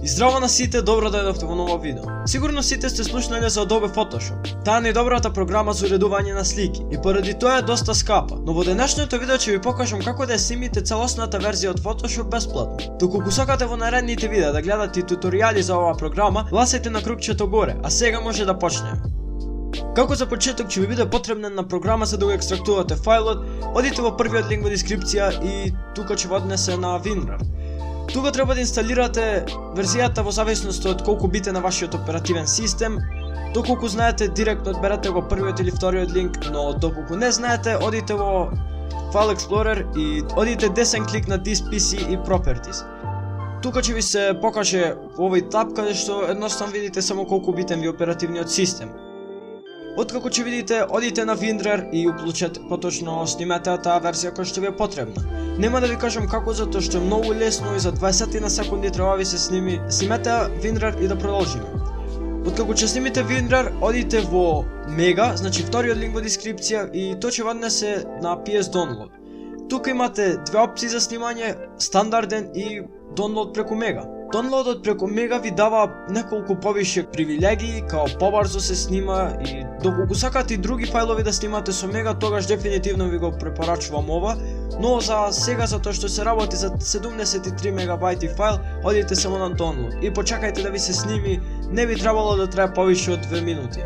И здраво на сите, добро дојдовте во ново видео. Сигурно сите сте слушнале за Adobe Photoshop. Таа е најдобрата програма за уредување на слики и поради тоа е доста скапа. Но во денешното видео ќе ви покажам како да ја снимите целосната верзија од Photoshop бесплатно. Доколку сакате во наредните видеа да гледате туторијали за оваа програма, гласајте на крупчето горе, а сега може да почнеме. Како за почеток ќе ви биде потребна една програма за да го екстрактувате фајлот, одите во првиот линк во дескрипција и тука ќе ви однесе на WinRAR. Тука треба да инсталирате верзијата во зависност од колку бите на вашиот оперативен систем. Доколку знаете, директно одберете го првиот или вториот линк, но доколку не знаете, одите во File Explorer и одите десен клик на This PC и Properties. Тука ќе ви се покаже овој таб каде што едноставно видите само колку битен ви оперативниот систем. Откако ќе видите, одите на WinRAR и уклучете, поточно снимете таа верзија која што ви е потребна. Нема да ви кажам како, затоа што е многу лесно и за 20 на секунди треба ви се снимете WinRAR и да продолжиме. Откако ќе снимите WinRAR, одите во Mega, значи вториот линк во дескрипција и тоа ќе однесе на PS Download. Тука имате две опции за снимање, стандарден и Download преку Mega. Downloadот преку Mega ви дава неколку повише привилегии, као побрзо се снима и доколку сакате и други фајлови да снимате со Mega, тогаш дефинитивно ви го препорачувам ова, но за сега, затоа што се работи за 73 мегабајти файл, одите само на Download и почекајте да ви се сними, не би требало да трае повише од 2 минути.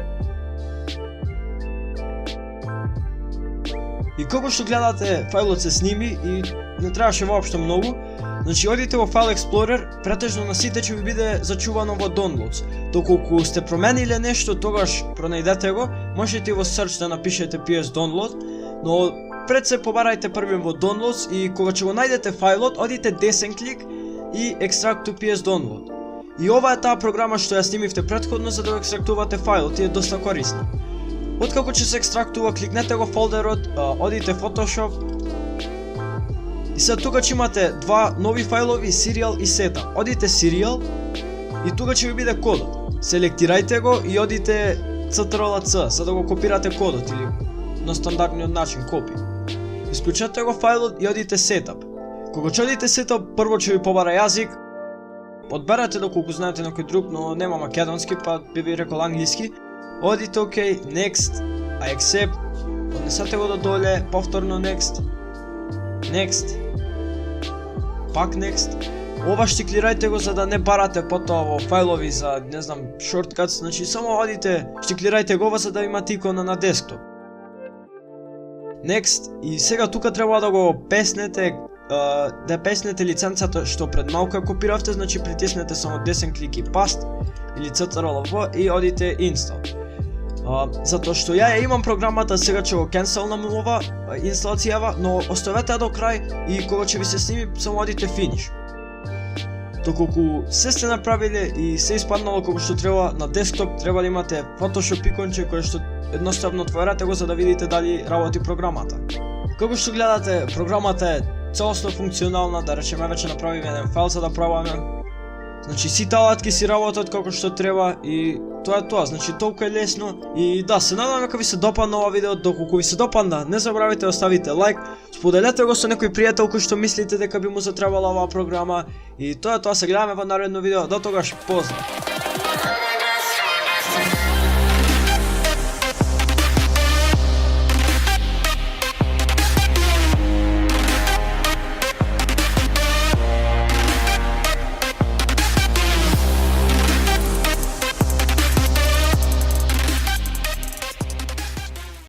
И како што гледате, фајлот се сними и не требаше воопшто многу. Значи одите во File Explorer, претежно на сите ќе ви биде зачувано во Downloads. Доколку сте промениле нешто, тогаш пронајдете го, можете во Search да напишете PS Download, но пред се побарајте првим во Downloads и кога ќе го најдете фајлот, одите десен клик и Extract to PS Download. И ова е таа програма што ја снимивте претходно за да го екстрактувате фајлот и е доста корисна. Откако ќе се екстрактува, кликнете го фолдерот, одите Photoshop. И сега тука ќе имате два нови фајлови, Serial и Setup. Одите Serial и тука ќе ви биде кодот. Селектирајте го и одите Ctrl+C за да го копирате кодот или на стандардниот начин копи. Исклучете го фајлот и одите Setup. Кога ќе одите Setup, прво ќе ви побара јазик. Одберете доколку знаете некој друг, но нема македонски, па би ви рекол англиски. Одите OK, Next, I accept, однесете го до доле, повторно Next, Next, пак Next. Ова штиклирајте го за да не барате потоа во фајлови за, не знам, shortcuts, значи само одите, штиклирајте го за да имате икона на десктоп. Next, и сега тука треба да го песнете, да песнете лиценцата што пред малку ја копиравте, значи притиснете само десен клик и Paste или Ctrl+V и одите Install. Затоа што ја имам програмата, сега ќе го кенселнам ова инсталацијава, но оставете до крај и кога ќе ви се сними, само одите Finish. Доколку се сте направиле и се испаднало како што треба на десктоп, треба да имате Photoshop иконче кое што едноставно отворете го за да видите дали работи програмата. Како што гледате, програмата е целосно функционална, да речеме веќе направиме еден файл за да пробаме. Значи сите алатки си работат како што треба и тоа е тоа, значи толку е лесно и да, се надевам дека ви се допадна ова видео, доколку ви се допадна, не забравите да оставите лайк, споделете го со некој пријател кој што мислите дека би му затребала оваа програма и тоа е тоа, се гледаме во наредно видео, до тогаш, поздрав!